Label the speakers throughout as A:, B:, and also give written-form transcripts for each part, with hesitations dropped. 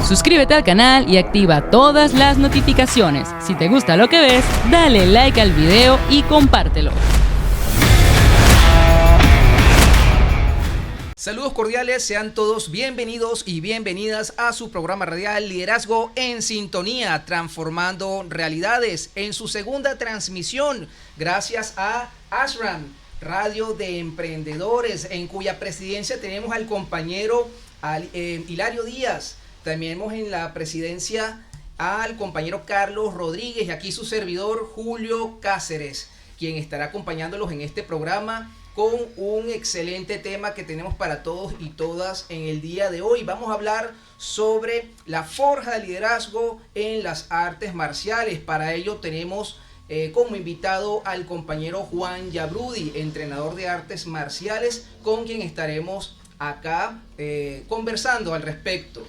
A: Suscríbete al canal y activa todas las notificaciones. Si te gusta lo que ves, dale like al video y compártelo.
B: Saludos cordiales, sean todos bienvenidos y bienvenidas a su programa radial Liderazgo en Sintonía, transformando realidades, en su segunda transmisión, gracias a Ashram, Radio de Emprendedores, en cuya presidencia tenemos al compañero Hilario Díaz. También tenemos en la presidencia al compañero Carlos Rodríguez y aquí su servidor Julio Cáceres, quien estará acompañándolos en este programa con un excelente tema que tenemos para todos y todas en el día de hoy. Vamos a hablar sobre la forja de liderazgo en las artes marciales. Para ello tenemos como invitado al compañero Juan Yabrudi, entrenador de artes marciales, con quien estaremos acá conversando al respecto.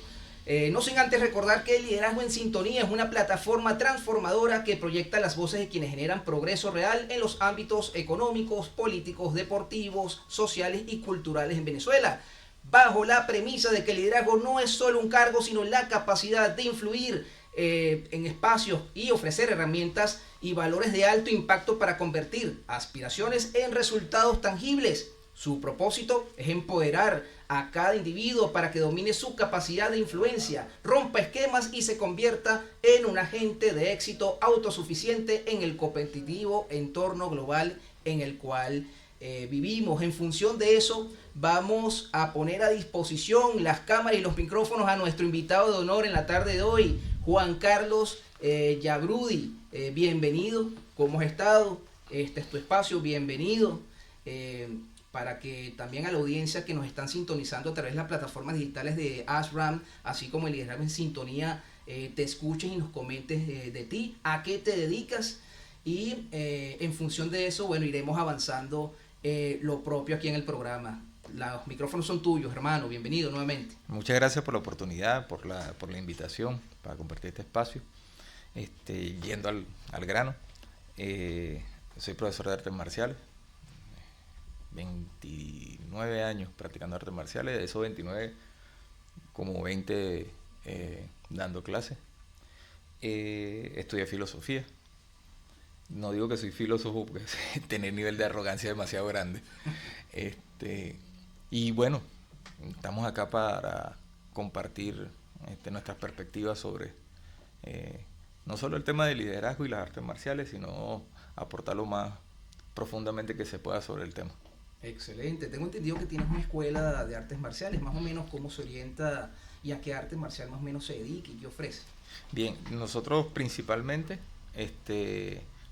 B: No sin antes recordar que Liderazgo en Sintonía es una plataforma transformadora que proyecta las voces de quienes generan progreso real en los ámbitos económicos, políticos, deportivos, sociales y culturales en Venezuela, bajo la premisa de que el liderazgo no es solo un cargo, sino la capacidad de influir en espacios y ofrecer herramientas y valores de alto impacto para convertir aspiraciones en resultados tangibles. Su propósito es empoderar a cada individuo para que domine su capacidad de influencia, rompa esquemas y se convierta en un agente de éxito autosuficiente en el competitivo entorno global en el cual vivimos. En función de eso, vamos a poner a disposición las cámaras y los micrófonos a nuestro invitado de honor en la tarde de hoy, Juan Carlos Yabrudi. Bienvenido, ¿cómo has estado? Este es tu espacio, bienvenido. Para que también a la audiencia que nos están sintonizando a través de las plataformas digitales de Ashram, así como el Liderazgo en Sintonía, te escuchen y nos comentes de ti, a qué te dedicas y en función de eso, bueno, iremos avanzando lo propio aquí en el programa. Los micrófonos son tuyos, hermano, bienvenido nuevamente.
C: Muchas gracias por la oportunidad, por la invitación para compartir este espacio. Yendo al grano, soy profesor de artes marciales. 29 años practicando artes marciales, de esos 29, como 20 dando clases. Estudié filosofía. No digo que soy filósofo porque tener nivel de arrogancia demasiado grande. Y bueno, estamos acá para compartir nuestras perspectivas sobre no solo el tema del liderazgo y las artes marciales, sino aportar lo más profundamente que se pueda sobre el tema.
B: Excelente, tengo entendido que tienes una escuela de artes marciales, más o menos cómo se orienta y a qué arte marcial más o menos se dedica y qué ofrece.
C: Bien, nosotros principalmente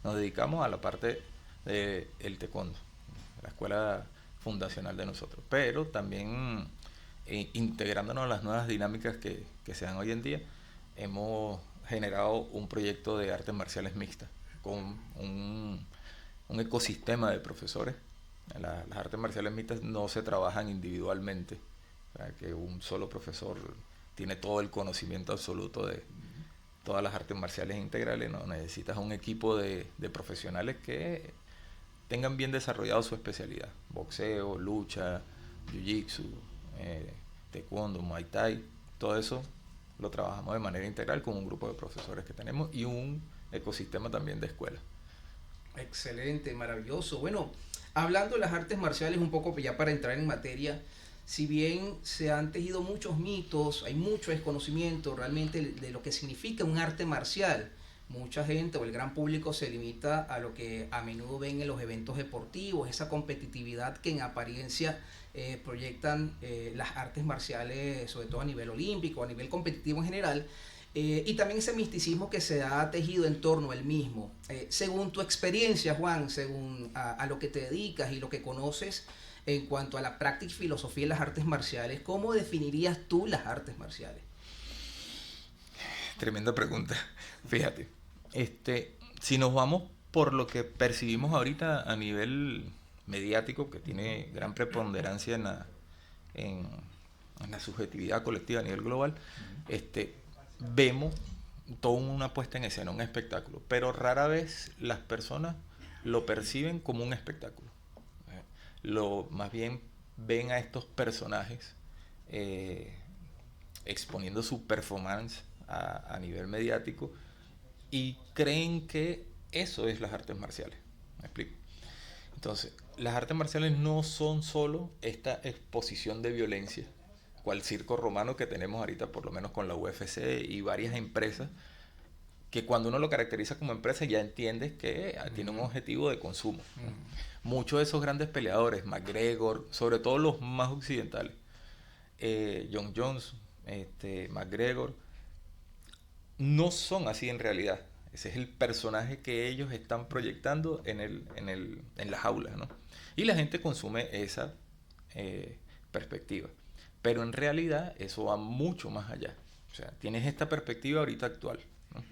C: nos dedicamos a la parte del taekwondo, la escuela fundacional de nosotros, pero también integrándonos a las nuevas dinámicas que se dan hoy en día, hemos generado un proyecto de artes marciales mixtas con un ecosistema de profesores. Las artes marciales mixtas no se trabajan individualmente, o sea, que un solo profesor tiene todo el conocimiento absoluto de todas las artes marciales integrales. No, necesitas un equipo de profesionales que tengan bien desarrollado su especialidad: boxeo, lucha, jiu-jitsu, taekwondo, muay thai. Todo eso lo trabajamos de manera integral con un grupo de profesores que tenemos y un ecosistema también de escuela.
B: Excelente, maravilloso. Bueno, hablando de las artes marciales un poco ya para entrar en materia, si bien se han tejido muchos mitos, hay mucho desconocimiento realmente de lo que significa un arte marcial. Mucha gente o el gran público se limita a lo que a menudo ven en los eventos deportivos, esa competitividad que en apariencia proyectan las artes marciales, sobre todo a nivel olímpico, a nivel competitivo en general. Y también ese misticismo que se ha tejido en torno al mismo. Según tu experiencia, Juan, según a lo que te dedicas y lo que conoces en cuanto a la práctica y filosofía de las artes marciales, ¿cómo definirías tú las artes marciales?
C: Tremenda pregunta. Fíjate, si nos vamos por lo que percibimos ahorita a nivel mediático, que tiene gran preponderancia en la subjetividad colectiva a nivel global, vemos toda una puesta en escena, un espectáculo, pero rara vez las personas lo perciben como un espectáculo. Más bien ven a estos personajes exponiendo su performance a nivel mediático y creen que eso es las artes marciales. ¿Me explico? Entonces, las artes marciales no son solo esta exposición de violencia, cual circo romano que tenemos ahorita, por lo menos con la UFC y varias empresas, que cuando uno lo caracteriza como empresa ya entiendes que tiene un objetivo de consumo. Muchos de esos grandes peleadores, McGregor, sobre todo los más occidentales, John Jones, McGregor, no son así en realidad. Ese es el personaje que ellos están proyectando en las aulas, ¿no? Y la gente consume esa perspectiva. Pero en realidad eso va mucho más allá. O sea, tienes esta perspectiva ahorita actual, ¿no?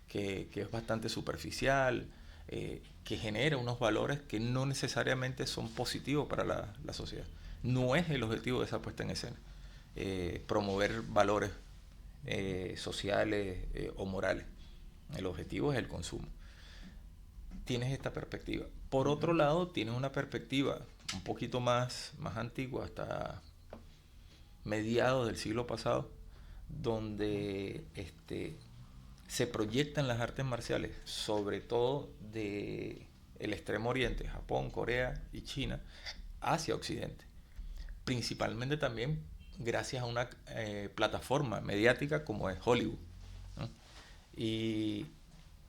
C: que es bastante superficial, que genera unos valores que no necesariamente son positivos para la sociedad. No es el objetivo de esa puesta en escena. Promover valores sociales o morales. El objetivo es el consumo. Tienes esta perspectiva. Por otro lado, tienes una perspectiva un poquito más antigua, hasta mediados del siglo pasado, donde se proyectan las artes marciales, sobre todo del extremo oriente, Japón, Corea y China, hacia Occidente. Principalmente también gracias a una plataforma mediática como es Hollywood, ¿no? Y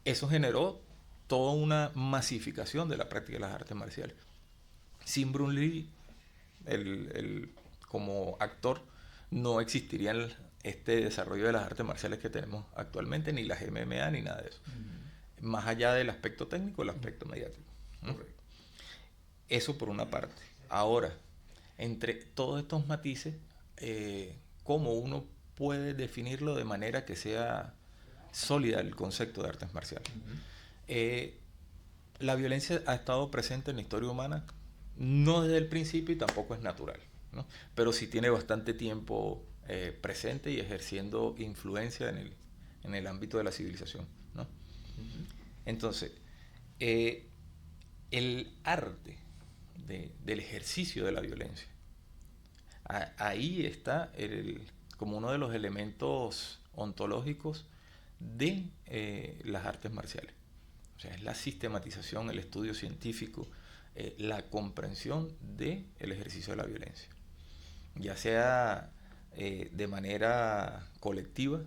C: eso generó toda una masificación de la práctica de las artes marciales. Sin Bruce Lee, como actor, no existiría este desarrollo de las artes marciales que tenemos actualmente, ni las MMA, ni nada de eso. Más allá del aspecto técnico, el aspecto mediático, ¿no? Eso por una parte. Ahora, entre todos estos matices, ¿cómo uno puede definirlo de manera que sea sólida el concepto de artes marciales? La violencia ha estado presente en la historia humana, no desde el principio y tampoco es natural, ¿no? Pero sí tiene bastante tiempo presente y ejerciendo influencia en el ámbito de la civilización, ¿no? Entonces, el arte del ejercicio de la violencia, ahí está como uno de los elementos ontológicos de las artes marciales. O sea, es la sistematización, el estudio científico, la comprensión del ejercicio de la violencia. Ya sea de manera colectiva,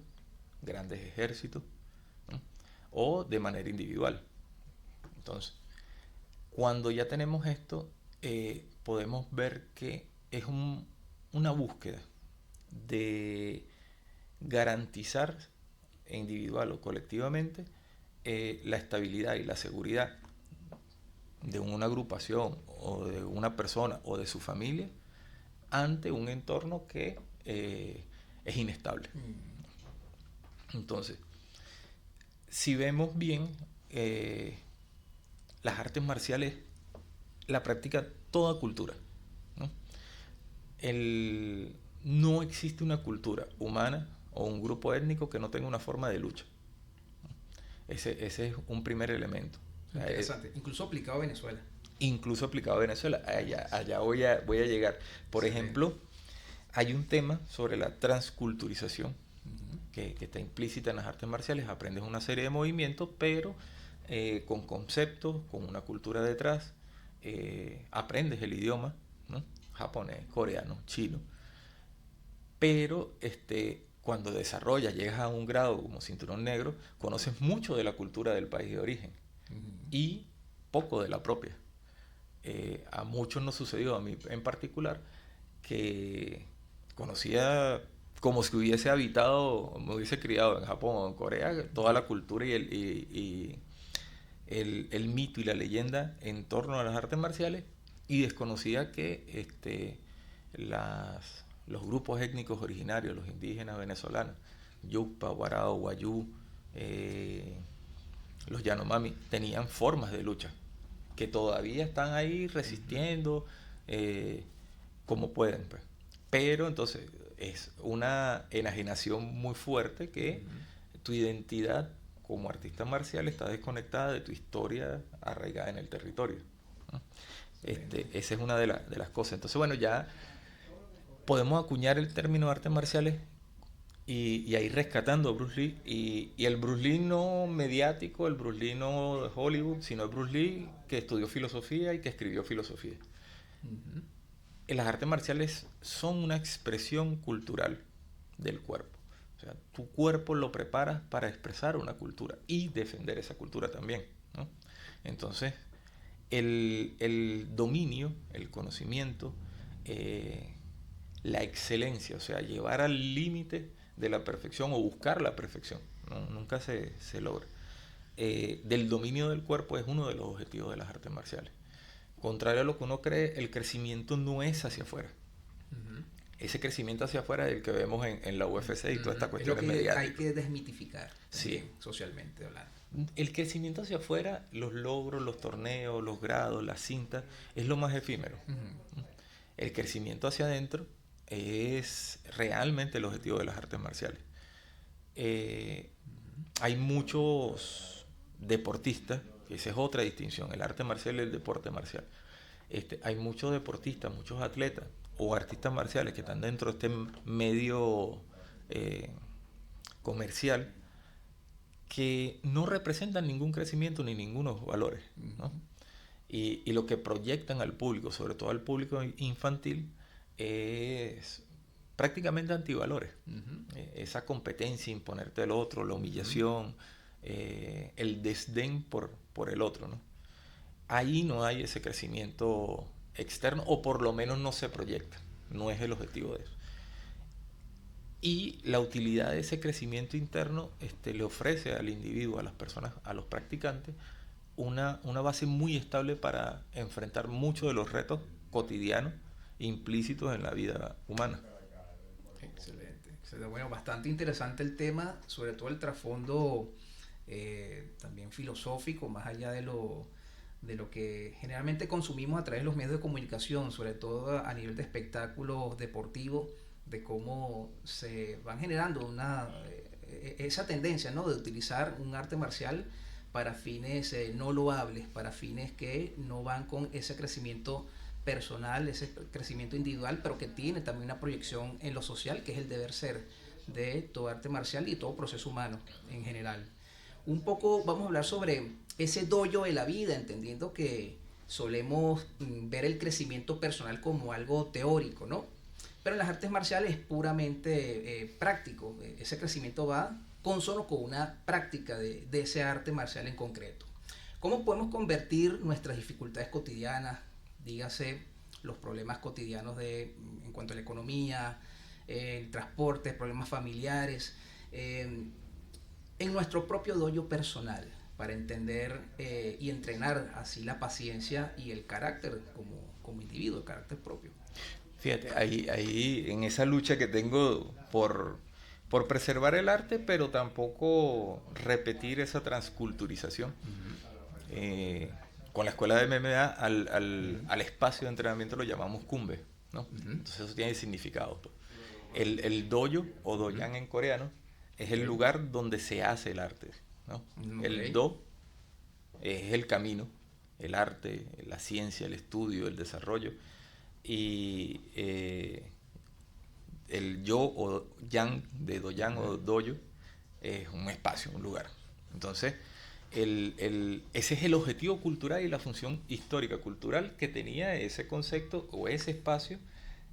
C: grandes ejércitos, ¿no? O de manera individual. Entonces, cuando ya tenemos esto, podemos ver que es una búsqueda de garantizar individual o colectivamente la estabilidad y la seguridad de una agrupación o de una persona o de su familia ante un entorno que es inestable. Entonces, si vemos bien, las artes marciales la practica toda cultura, ¿no? No existe una cultura humana o un grupo étnico que no tenga una forma de lucha. Ese es un primer elemento.
B: Interesante. Incluso aplicado a Venezuela.
C: Incluso aplicado a Venezuela. Allá voy a llegar. Por ejemplo, hay un tema sobre la transculturización que está implícita en las artes marciales. Aprendes una serie de movimientos, pero con conceptos, con una cultura detrás. Aprendes el idioma, ¿no? Japonés, coreano, chino. Pero cuando desarrollas, llegas a un grado como cinturón negro, conoces mucho de la cultura del país de origen y poco de la propia. A muchos nos sucedió, a mí en particular, que conocía como si hubiese habitado, me hubiese criado en Japón o en Corea, toda la cultura y el mito y la leyenda en torno a las artes marciales, y desconocía que los grupos étnicos originarios, los indígenas venezolanos, Yucpa, Guarao, Guayú, los Yanomami, tenían formas de lucha que todavía están ahí resistiendo como pueden, pues. Pero entonces es una enajenación muy fuerte que tu identidad como artista marcial está desconectada de tu historia arraigada en el territorio, ¿no? Esa es una de las cosas. Entonces, bueno, ya podemos acuñar el término de artes marciales y ahí rescatando a Bruce Lee. Y el Bruce Lee no mediático, el Bruce Lee no de Hollywood, sino el Bruce Lee que estudió filosofía y que escribió filosofía.
B: Ujú.
C: Las artes marciales son una expresión cultural del cuerpo. O sea, tu cuerpo lo preparas para expresar una cultura y defender esa cultura también, ¿no? Entonces, el dominio, el conocimiento, la excelencia, o sea, llevar al límite de la perfección o buscar la perfección, ¿no? Nunca se logra. Del dominio del cuerpo es uno de los objetivos de las artes marciales. Contrario a lo que uno cree, el crecimiento no es hacia afuera.
B: Ujú.
C: Ese crecimiento hacia afuera es el que vemos en la UFC y toda esta
B: Es
C: cuestión
B: lo que
C: mediática.
B: hay que desmitificar,
C: Sí.
B: también, socialmente hablando.
C: El crecimiento hacia afuera, los logros, los torneos, los grados, las cintas, es lo más efímero.
B: Ujú.
C: El crecimiento hacia adentro es realmente el objetivo de las artes marciales. Hay muchos deportistas, que esa es otra distinción, el arte marcial y el deporte marcial. Hay muchos deportistas, muchos atletas o artistas marciales que están dentro de este medio comercial que no representan ningún crecimiento ni ningunos valores, ¿no? Y lo que proyectan al público, sobre todo al público infantil, es prácticamente antivalores.
B: Ujú.
C: Esa competencia, imponerte al otro, la humillación, el desdén por el otro, ¿no? Ahí no hay ese crecimiento externo, o por lo menos no se proyecta, no es el objetivo de eso. Y la utilidad de ese crecimiento interno le ofrece al individuo, a las personas, a los practicantes, una base muy estable para enfrentar muchos de los retos cotidianos implícitos en la vida humana.
B: Excelente, excelente. Bueno, bastante interesante el tema, sobre todo el trasfondo también filosófico, más allá de lo que generalmente consumimos a través de los medios de comunicación, sobre todo a nivel de espectáculos deportivos, de cómo se van generando esa tendencia, ¿no?, de utilizar un arte marcial para fines no loables, para fines que no van con ese crecimiento personal, ese crecimiento individual, pero que tiene también una proyección en lo social, que es el deber ser de todo arte marcial y todo proceso humano en general. Un poco vamos a hablar sobre ese dojo de la vida, entendiendo que solemos ver el crecimiento personal como algo teórico, ¿no? Pero en las artes marciales es puramente práctico. Ese crecimiento va consono con una práctica de ese arte marcial en concreto. ¿Cómo podemos convertir nuestras dificultades cotidianas, dígase los problemas cotidianos en cuanto a la economía, el transporte, problemas familiares, en nuestro propio dojo personal, para entender y entrenar así la paciencia y el carácter como individuo, el carácter propio?
C: Fíjate, ahí en esa lucha que tengo por preservar el arte, pero tampoco repetir esa transculturización. Con la escuela de MMA al espacio de entrenamiento lo llamamos kumbe, ¿no? Entonces eso tiene significado. El dojo o doyan en coreano es el lugar donde se hace el arte, ¿no? El do es el camino, el arte, la ciencia, el estudio, el desarrollo. Y el yo o yang de doyan o dojo es un espacio, un lugar. Entonces, ese es el objetivo cultural y la función histórica cultural que tenía ese concepto o ese espacio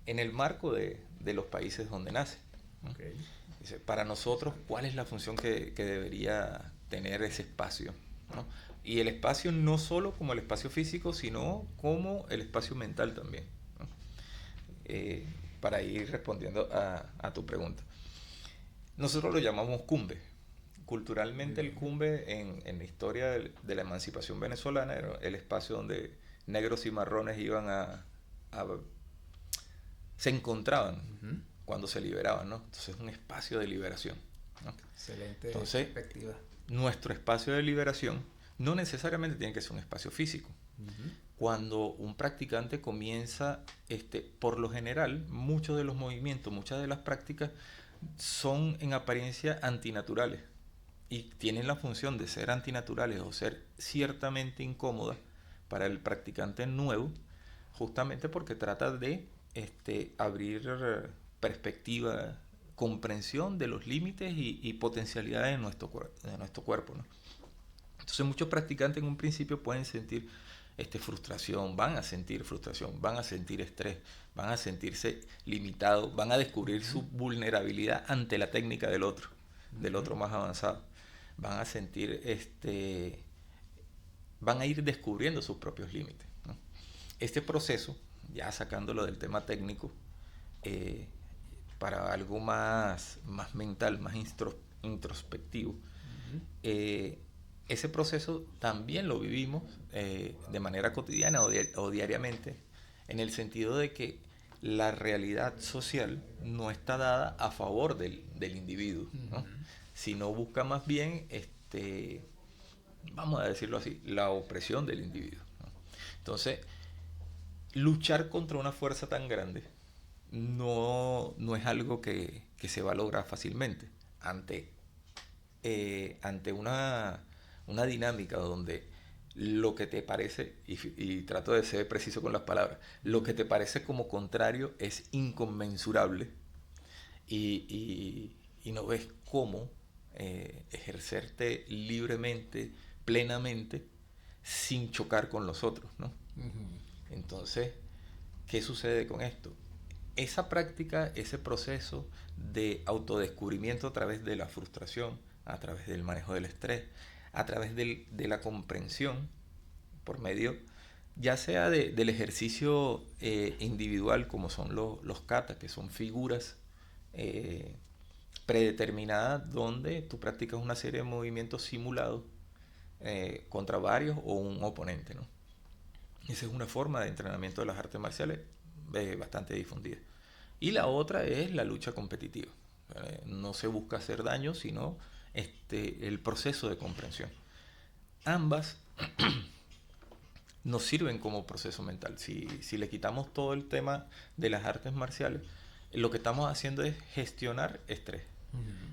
C: en el marco de los países donde nace, ¿no?
B: Okay.
C: Dice, para nosotros, ¿cuál es la función que debería tener ese espacio, ¿no? Y el espacio no solo como el espacio físico, sino como el espacio mental también, ¿no? Para ir respondiendo a tu pregunta. Nosotros lo llamamos kumbe. Culturalmente el kumbe en la historia de la emancipación venezolana era el espacio donde negros y marrones iban se encontraban cuando se liberaban, ¿no? Entonces es un espacio de liberación, ¿no?
B: Excelente.
C: Entonces,
B: perspectiva.
C: Nuestro espacio de liberación no necesariamente tiene que ser un espacio físico. Cuando un practicante comienza, por lo general, muchos de los movimientos, muchas de las prácticas son en apariencia antinaturales y tienen la función de ser antinaturales o ser ciertamente incómodas para el practicante nuevo, justamente porque trata de abrir perspectiva, comprensión de los límites y potencialidades de nuestro cuerpo, ¿no? Entonces muchos practicantes en un principio pueden sentir frustración, van a sentir frustración, van a sentir estrés, van a sentirse limitados, van a descubrir su vulnerabilidad ante la técnica del otro más avanzado. Van a sentir, van a ir descubriendo sus propios límites, ¿no? Este proceso, ya sacándolo del tema técnico, para algo más mental, más introspectivo, ese proceso también lo vivimos de manera cotidiana o diariamente, en el sentido de que la realidad social no está dada a favor del individuo, ¿no? Sino busca más bien, vamos a decirlo así, la opresión del individuo, ¿no? Entonces, luchar contra una fuerza tan grande no es algo que se va a lograr fácilmente. Ante una dinámica donde lo que te parece, y trato de ser preciso con las palabras, lo que te parece como contrario es inconmensurable y no ves cómo ejercerte libremente, plenamente, sin chocar con los otros, ¿no? Entonces, ¿qué sucede con esto? Esa práctica, ese proceso de autodescubrimiento a través de la frustración, a través del manejo del estrés, a través de la comprensión, por medio, ya sea del ejercicio individual, como son los katas, que son figuras predeterminadas, donde tú practicas una serie de movimientos simulados contra varios o un oponente, ¿no? Esa es una forma de entrenamiento de las artes marciales bastante difundida. Y la otra es la lucha competitiva. No se busca hacer daño, sino el proceso de comprensión. Ambas nos sirven como proceso mental. Si le quitamos todo el tema de las artes marciales, lo que estamos haciendo es gestionar estrés.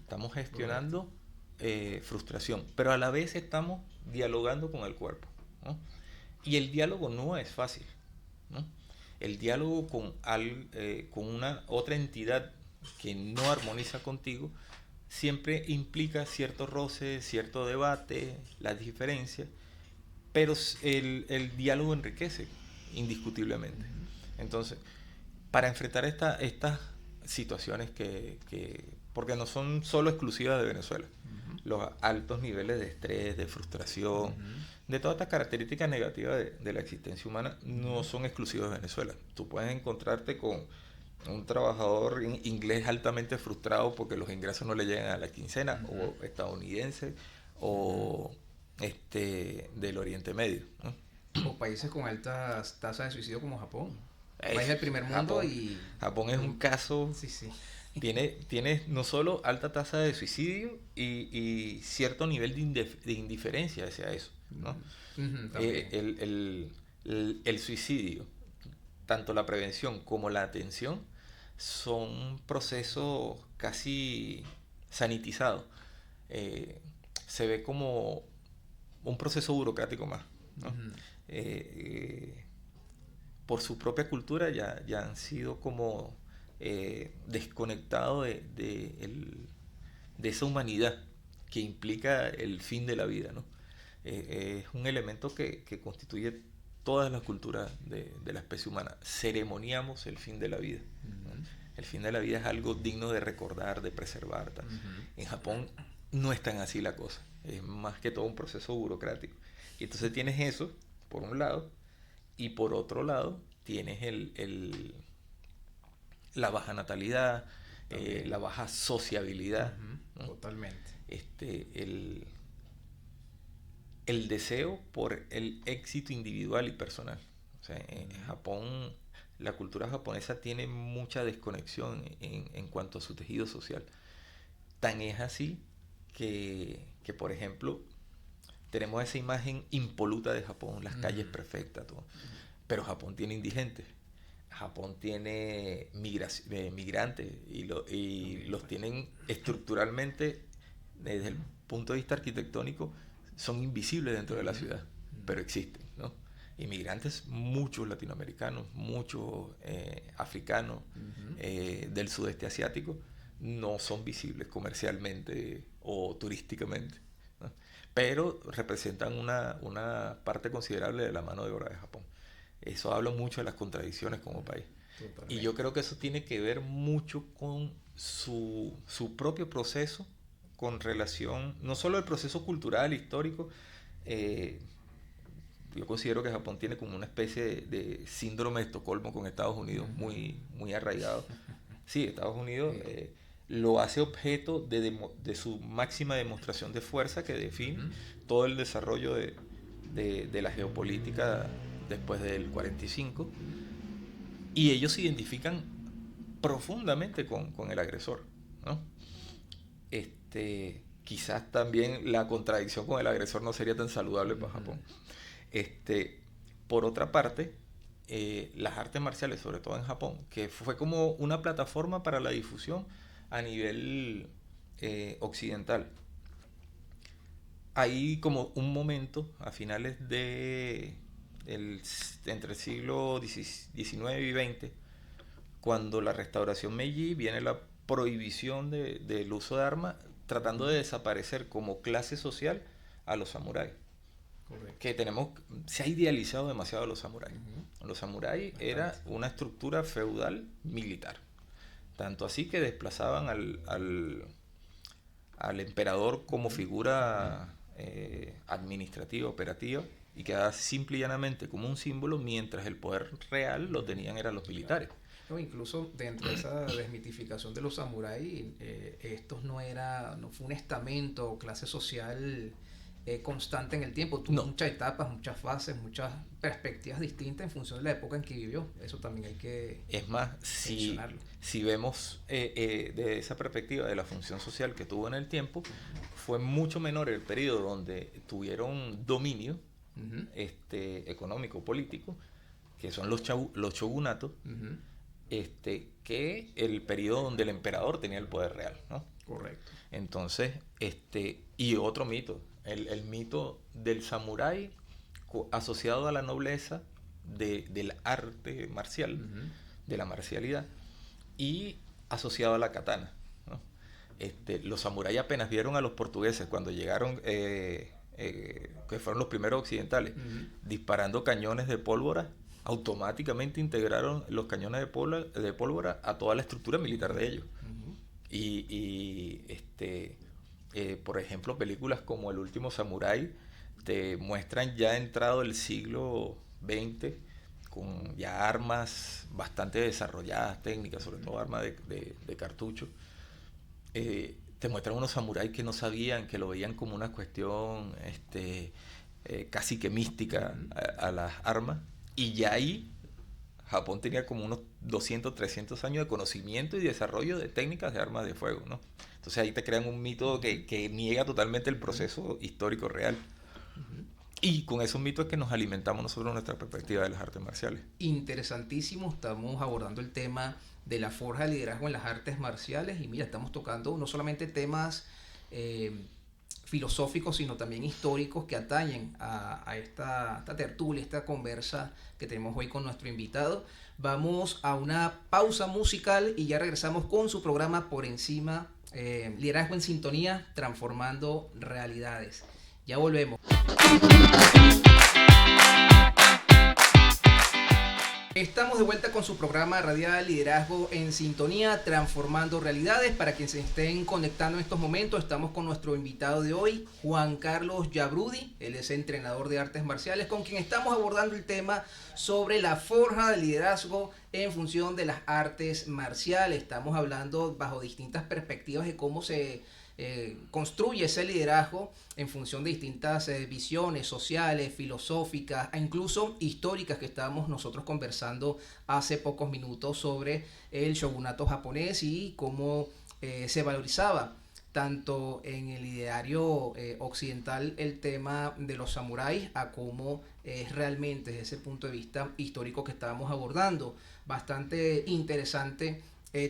C: Estamos gestionando frustración, pero a la vez estamos dialogando con el cuerpo, ¿no? Y el diálogo no es fácil, ¿no? El diálogo con una otra entidad que no armoniza contigo siempre implica cierto roce, cierto debate, las diferencias, pero el diálogo enriquece indiscutiblemente. Entonces, para enfrentar estas situaciones porque no son solo exclusivas de Venezuela, los altos niveles de estrés, de frustración, de todas estas características negativas de la existencia humana no son exclusivas de Venezuela. Tú puedes encontrarte con un trabajador inglés altamente frustrado porque los ingresos no le llegan a la quincena, o estadounidense, o del Oriente Medio, ¿no?
B: O países con altas tasas de suicidio como Japón. País del primer mundo.
C: Japón es un caso.
B: Sí.
C: Tiene no solo alta tasa de suicidio y cierto nivel de indiferencia hacia eso, ¿no? El suicidio, tanto la prevención como la atención, son procesos casi sanitizados. Se ve como un proceso burocrático más, ¿no? Por su propia cultura ya han sido como desconectados de esa humanidad que implica el fin de la vida, ¿no? Es un elemento que constituye todas las culturas de la especie humana. Ceremoniamos el fin de la vida, ¿no? El fin de la vida es algo digno de recordar, de preservar. En Japón no es tan así la cosa, es más que todo un proceso burocrático. Y entonces tienes eso, por un lado, y por otro lado tienes la baja natalidad, la baja sociabilidad, ¿no?
B: Totalmente.
C: El deseo por el éxito individual y personal. O sea, en Japón, la cultura japonesa tiene mucha desconexión en cuanto a su tejido social. Tan es así que por ejemplo, tenemos esa imagen impoluta de Japón, las calles perfectas, todo. Pero Japón tiene indigentes. Japón tiene migrantes y los tienen estructuralmente, desde el punto de vista arquitectónico, son invisibles dentro de la ciudad, pero existen, ¿no? Inmigrantes, muchos latinoamericanos, muchos africanos, del sudeste asiático, no son visibles comercialmente o turísticamente, ¿no? Pero representan una parte considerable de la mano de obra de Japón. Eso habla mucho de las contradicciones como país.
B: Totalmente.
C: Y yo creo que eso tiene que ver mucho con su propio proceso, con relación, no solo el proceso cultural, histórico. Yo considero que Japón tiene como una especie de síndrome de Estocolmo con Estados Unidos muy, muy arraigado. Sí, Estados Unidos lo hace objeto de su máxima demostración de fuerza que define todo el desarrollo de la geopolítica después del 45. Y ellos se identifican profundamente con el agresor, ¿no? Quizás también la contradicción con el agresor no sería tan saludable para Japón. Por otra parte, las artes marciales, sobre todo en Japón, que fue como una plataforma para la difusión a nivel occidental. Hay como un momento a finales entre el siglo XIX y XX, cuando la restauración Meiji viene la prohibición del uso de armas, tratando de desaparecer como clase social a los samuráis.
B: Correcto.
C: Que se ha idealizado demasiado a los samuráis. Los samuráis era una estructura feudal militar. Tanto así que desplazaban al emperador como figura administrativa, operativa, y quedaba simple y llanamente como un símbolo, mientras el poder real lo tenían eran los militares.
B: No, incluso dentro de esa desmitificación de los samuráis, estos no fue un estamento o clase social constante en el tiempo. Tuvo muchas etapas, muchas fases, muchas perspectivas distintas en función de la época en que vivió. Eso también hay que mencionarlo.
C: Si vemos de esa perspectiva de la función social que tuvo en el tiempo, fue mucho menor el periodo donde tuvieron dominio económico, político, que son los shogunatos, que el periodo donde el emperador tenía el poder real, ¿no?
B: Correcto.
C: Entonces, y otro mito, el mito del samurái asociado a la nobleza del arte marcial, de la marcialidad, y asociado a la katana, ¿no? Los samuráis apenas vieron a los portugueses cuando llegaron, que fueron los primeros occidentales, disparando cañones de pólvora, automáticamente integraron los cañones de pólvora a toda la estructura militar de ellos. Por ejemplo, películas como El último samurái te muestran ya entrado el siglo XX con ya armas bastante desarrolladas, técnicas, sobre todo armas de cartucho. Te muestran unos samuráis que no sabían, que lo veían como una cuestión casi que mística a las armas. Y ya ahí Japón tenía como unos 200, 300 años de conocimiento y desarrollo de técnicas de armas de fuego, ¿no? Entonces ahí te crean un mito que niega totalmente el proceso histórico real. Y con esos mitos es que nos alimentamos nosotros nuestra perspectiva de las artes marciales.
B: Interesantísimo, estamos abordando el tema de la forja de liderazgo en las artes marciales y mira, estamos tocando no solamente temas filosóficos, sino también históricos que atañen a esta tertulia, esta conversa que tenemos hoy con nuestro invitado. Vamos a una pausa musical y ya regresamos con su programa Por Encima, Liderazgo en Sintonía, Transformando Realidades. Ya volvemos. Estamos de vuelta con su programa radial Liderazgo en Sintonía, Transformando Realidades. Para quienes se estén conectando en estos momentos, estamos con nuestro invitado de hoy, Juan Carlos Yabrudi. Él es entrenador de artes marciales, con quien estamos abordando el tema sobre la forja de liderazgo en función de las artes marciales. Estamos hablando bajo distintas perspectivas de cómo se construye ese liderazgo en función de distintas visiones sociales, filosóficas e incluso históricas que estábamos nosotros conversando hace pocos minutos sobre el shogunato japonés y cómo se valorizaba tanto en el ideario occidental el tema de los samuráis a cómo realmente desde ese punto de vista histórico que estábamos abordando. Bastante interesante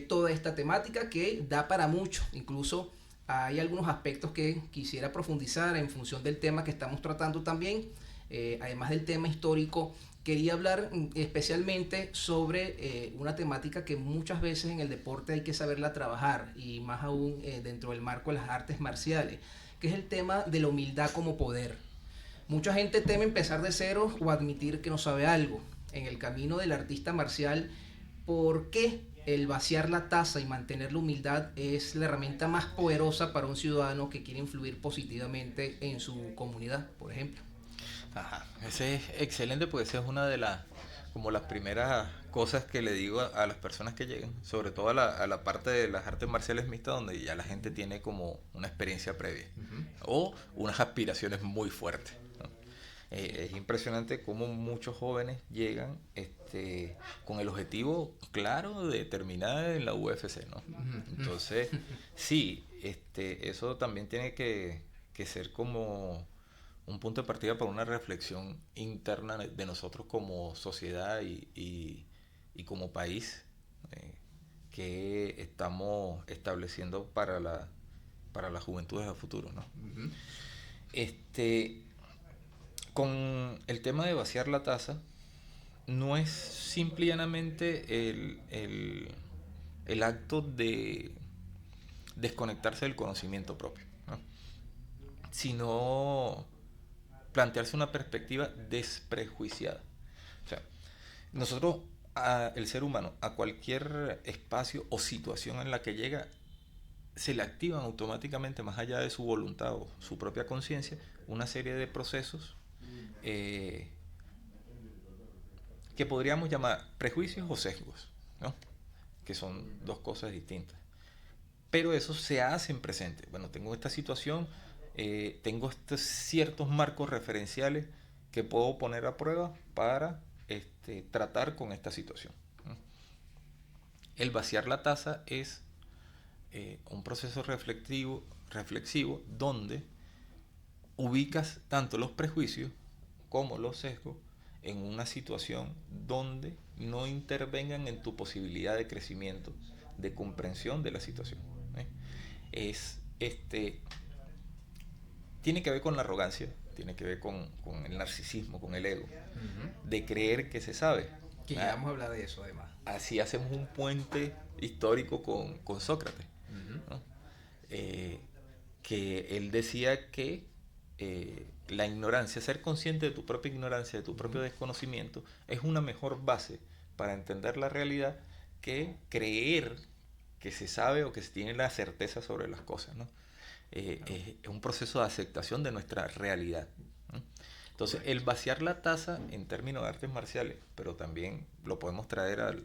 B: toda esta temática que da para mucho, incluso hay algunos aspectos que quisiera profundizar en función del tema que estamos tratando también, además del tema histórico quería hablar especialmente sobre una temática que muchas veces en el deporte hay que saberla trabajar, y más aún dentro del marco de las artes marciales, que es el tema de la humildad como poder. Mucha gente teme empezar de cero o admitir que no sabe algo. En el camino del artista marcial, ¿por qué el vaciar la taza y mantener la humildad es la herramienta más poderosa para un ciudadano que quiere influir positivamente en su comunidad, por ejemplo?
C: Ajá, ese es excelente porque esa es una de como las primeras cosas que le digo a las personas que llegan, sobre todo a la parte de las artes marciales mixtas, donde ya la gente tiene como una experiencia previa o unas aspiraciones muy fuertes, ¿no? Es impresionante cómo muchos jóvenes llegan con el objetivo claro de terminar en la UFC, ¿no? Entonces, sí, eso también tiene que ser como un punto de partida para una reflexión interna de nosotros como sociedad y como país, que estamos estableciendo para las juventudes a futuro, ¿no?
B: Uh-huh.
C: Con el tema de vaciar la taza, no es simple y llanamente el acto de desconectarse del conocimiento propio, ¿no? Sino plantearse una perspectiva desprejuiciada. O sea, nosotros, el ser humano, a cualquier espacio o situación en la que llega, se le activan automáticamente, más allá de su voluntad o su propia conciencia, una serie de procesos que podríamos llamar prejuicios o sesgos, ¿no? Que son dos cosas distintas. Pero eso se hacen presentes. Bueno, tengo esta situación, tengo estos ciertos marcos referenciales que puedo poner a prueba para tratar con esta situación, ¿no? El vaciar la taza es un proceso reflexivo donde ubicas tanto los prejuicios como los sesgos en una situación donde no intervengan en tu posibilidad de crecimiento, de comprensión de la situación, ¿eh? Tiene que ver con la arrogancia, tiene que ver con el narcisismo, con el ego, uh-huh, de creer que se sabe.
B: Que ya vamos a hablar de eso además.
C: Así hacemos un puente histórico con Sócrates, uh-huh, ¿no? Que él decía que la ignorancia, ser consciente de tu propia ignorancia, de tu propio desconocimiento, es una mejor base para entender la realidad que creer que se sabe o que se tiene la certeza sobre las cosas, ¿no? Es un proceso de aceptación de nuestra realidad, ¿no? Entonces, el vaciar la taza en términos de artes marciales, pero también lo podemos traer al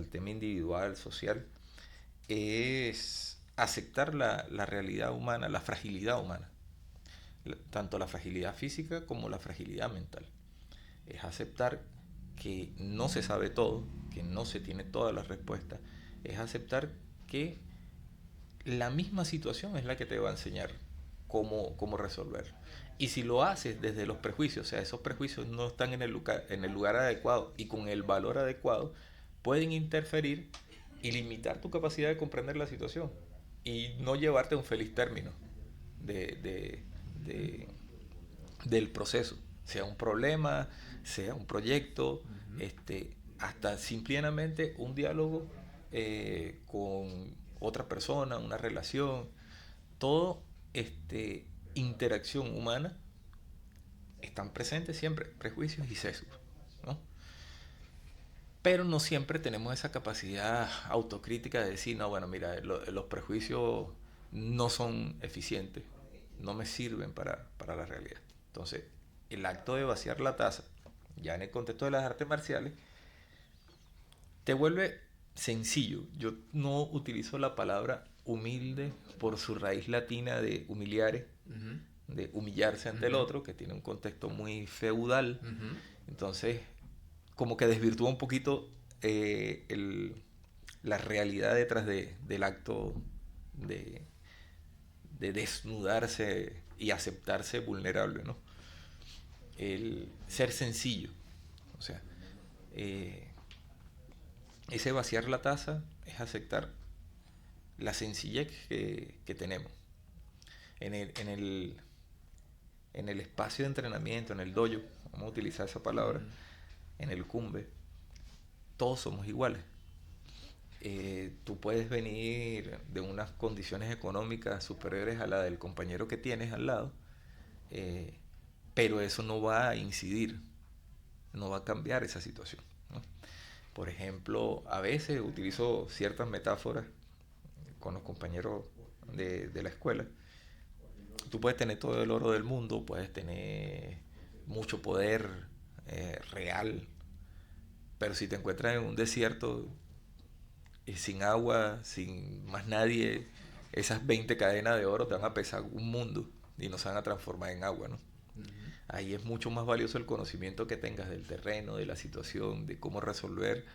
C: tema individual, social, es aceptar la realidad humana, la fragilidad humana, tanto la fragilidad física como la fragilidad mental. Es aceptar que no se sabe todo, que no se tiene todas las respuestas. Es aceptar que la misma situación es la que te va a enseñar cómo resolverlo. Y si lo haces desde los prejuicios, o sea, esos prejuicios no están en el lugar adecuado y con el valor adecuado, pueden interferir y limitar tu capacidad de comprender la situación y no llevarte a un feliz término del proceso, sea un problema, sea un proyecto, uh-huh, hasta simplemente un diálogo con otra persona, una relación, todo interacción humana, están presentes siempre prejuicios y sesgos, ¿no? Pero no siempre tenemos esa capacidad autocrítica de decir, no, bueno, mira, los prejuicios no son eficientes, no me sirven para la realidad. Entonces, el acto de vaciar la taza, ya en el contexto de las artes marciales, te vuelve sencillo. Yo no utilizo la palabra humilde por su raíz latina de humiliare, uh-huh, de humillarse ante, uh-huh, el otro, que tiene un contexto muy feudal. Uh-huh. Entonces, como que desvirtúa un poquito la realidad detrás del acto de desnudarse y aceptarse vulnerable, ¿no? El ser sencillo, o sea, ese vaciar la taza es aceptar la sencillez que tenemos en el espacio de entrenamiento, en el dojo, vamos a utilizar esa palabra. en el Cumbe, todos somos iguales. Tú puedes venir de unas condiciones económicas superiores a la del compañero que tienes al lado, pero eso no va a incidir, no va a cambiar esa situación, ¿no? Por ejemplo, a veces utilizo ciertas metáforas con los compañeros de la escuela. Tú puedes tener todo el oro del mundo, puedes tener mucho poder real, pero si te encuentras en un desierto sin agua, sin más nadie, esas 20 cadenas de oro te van a pesar un mundo y no se van a transformar en agua, ¿no? Ahí es mucho más valioso el conocimiento que tengas del terreno, de la situación, de cómo resolver,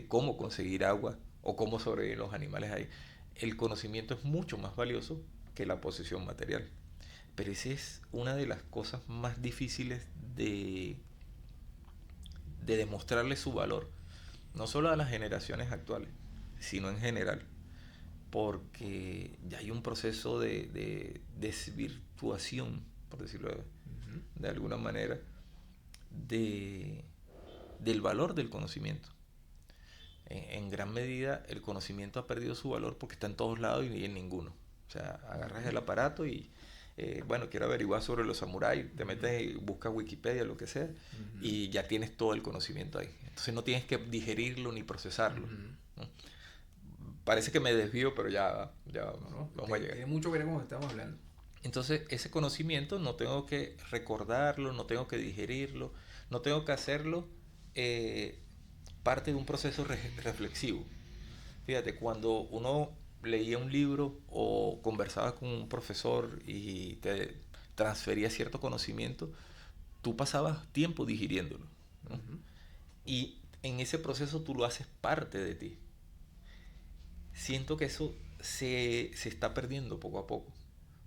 C: cómo conseguir agua o cómo sobrevivir los animales ahí. El conocimiento es mucho más valioso que la posesión material. Pero esa es una de las cosas más difíciles de demostrarle su valor, no solo a las generaciones actuales, sino en general, porque ya hay un proceso de desvirtuación, por decirlo de alguna manera, del valor del conocimiento. En gran medida el conocimiento ha perdido su valor porque está en todos lados y en ninguno. O sea, agarras el aparato y bueno, quiero averiguar sobre los samuráis, te metes y buscas Wikipedia, lo que sea, y ya tienes todo el conocimiento ahí. Entonces no tienes que digerirlo ni procesarlo, ¿no? Parece que me desvío, pero ya vamos a llegar.
B: Tiene mucho que ver con lo que estamos hablando.
C: Entonces ese conocimiento no tengo que recordarlo, no tengo que digerirlo, no tengo que hacerlo parte de un proceso reflexivo. Fíjate, cuando uno leía un libro o conversaba con un profesor y te transfería cierto conocimiento, tú pasabas tiempo digiriéndolo, ¿no? Y en ese proceso tú lo haces parte de ti. Siento que eso se está perdiendo poco a poco.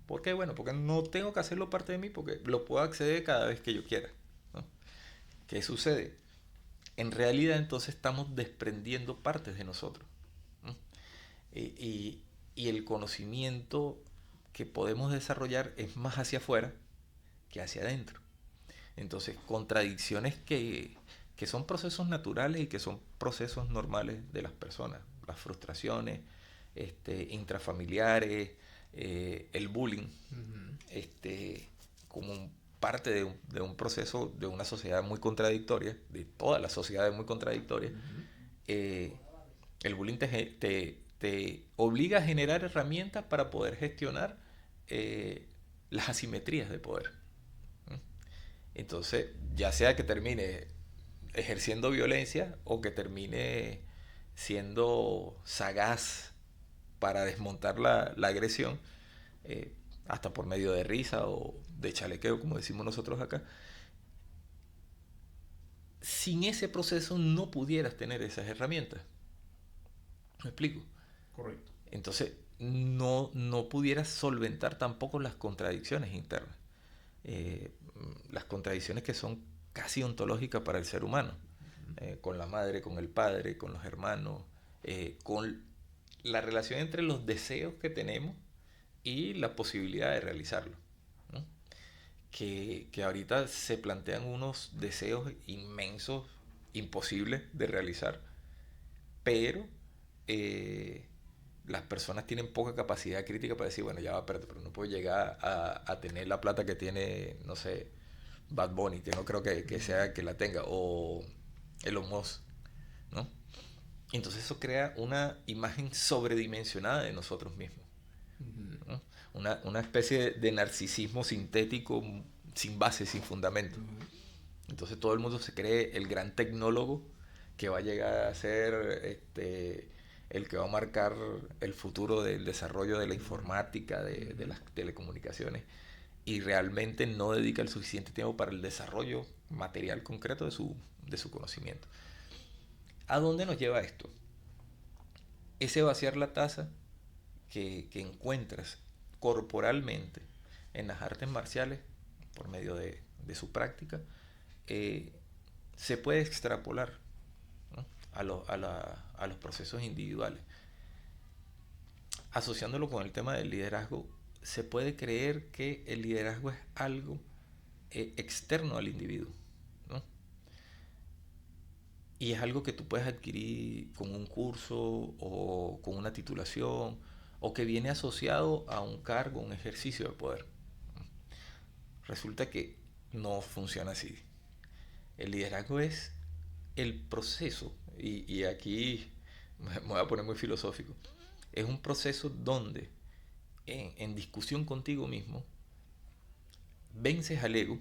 C: ¿Por qué? Bueno, porque no tengo que hacerlo parte de mí, porque lo puedo acceder cada vez que yo quiera, ¿no? ¿Qué sucede? En realidad entonces estamos desprendiendo partes de nosotros, ¿no? Y el conocimiento que podemos desarrollar es más hacia afuera que hacia adentro. Entonces, contradicciones que son procesos naturales y que son procesos normales de las personas. Las frustraciones intrafamiliares, el bullying, como parte de un proceso de una sociedad muy contradictoria, de todas las sociedades muy contradictorias. El bullying te obliga a generar herramientas para poder gestionar las asimetrías de poder. Entonces, ya sea que termine ejerciendo violencia o que termine siendo sagaz para desmontar la agresión, hasta por medio de risa o de chalequeo, como decimos nosotros acá. Sin ese proceso no pudieras tener esas herramientas. ¿Me explico?
B: Correcto.
C: Entonces, no pudieras solventar tampoco las contradicciones internas. Las contradicciones que son casi ontológicas para el ser humano. Con la madre, con el padre, con los hermanos, con la relación entre los deseos que tenemos y la posibilidad de realizarlo, ¿no? Que ahorita se plantean unos deseos inmensos, imposibles de realizar, pero las personas tienen poca capacidad crítica para decir, bueno, ya va, pero no puedo llegar a tener la plata que tiene, no sé, Bad Bunny, que no creo que sea que la tenga, o Elon Musk, ¿no? Entonces eso crea una imagen sobredimensionada de nosotros mismos, ¿no? Una especie de narcisismo sintético, sin base, sin fundamento. Entonces todo el mundo se cree el gran tecnólogo que va a llegar a ser el que va a marcar el futuro del desarrollo de la informática, de las telecomunicaciones, y realmente no dedica el suficiente tiempo para el desarrollo material concreto de su conocimiento. ¿A dónde nos lleva esto? Ese vaciar la taza que encuentras corporalmente en las artes marciales por medio de su práctica, se puede extrapolar, ¿no? a los procesos individuales. Asociándolo con el tema del liderazgo, se puede creer que el liderazgo es algo externo al individuo, ¿no? Y es algo que tú puedes adquirir con un curso o con una titulación o que viene asociado a un cargo, un ejercicio de poder. Resulta que no funciona así. El liderazgo es el proceso, y aquí me voy a poner muy filosófico, es un proceso donde en discusión contigo mismo vences al ego,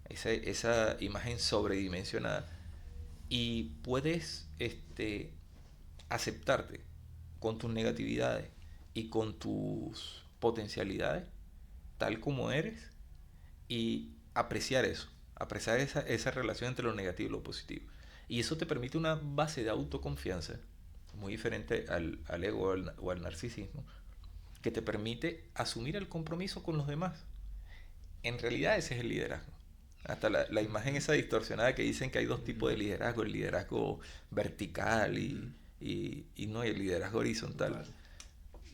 C: esa imagen sobredimensionada, y puedes aceptarte con tus negatividades y con tus potencialidades tal como eres y apreciar eso, apreciar esa relación entre lo negativo y lo positivo. Y eso te permite una base de autoconfianza muy diferente al ego o al narcisismo, que te permite asumir el compromiso con los demás. En realidad ese es el liderazgo. Hasta la imagen esa distorsionada que dicen que hay dos tipos de liderazgo, el liderazgo vertical y no, y el liderazgo horizontal.